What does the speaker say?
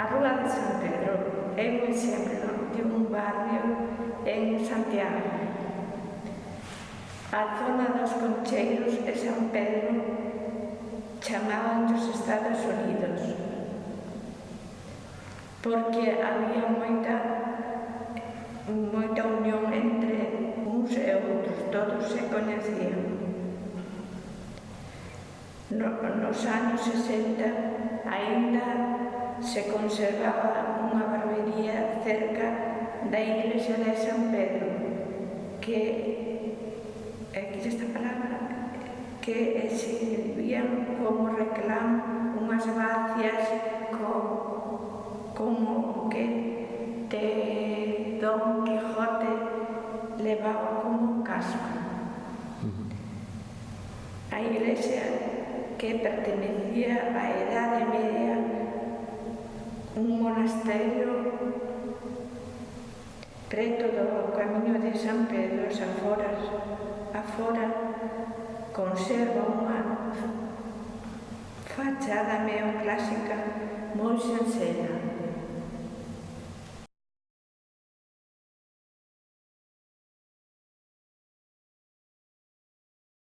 A Rúa de San Pedro é un exemplo de un barrio en Santiago. A zona dos Concheiros e San Pedro chamaban dos Estados Unidos porque había moita unión entre uns e outros, todos se coñecían. Nos anos 60 aínda se conservaba unha barbería cerca da iglesia de San Pedro que, aquí esta palabra, que exhibían como reclamo unhas vacias como que de Don Quijote levaba como casco. A iglesia que pertenecía á Edade Media, un monasterio preto do camiño de San Pedro, as aforas, afora conserva unha fachada neoclásica moi sinxela.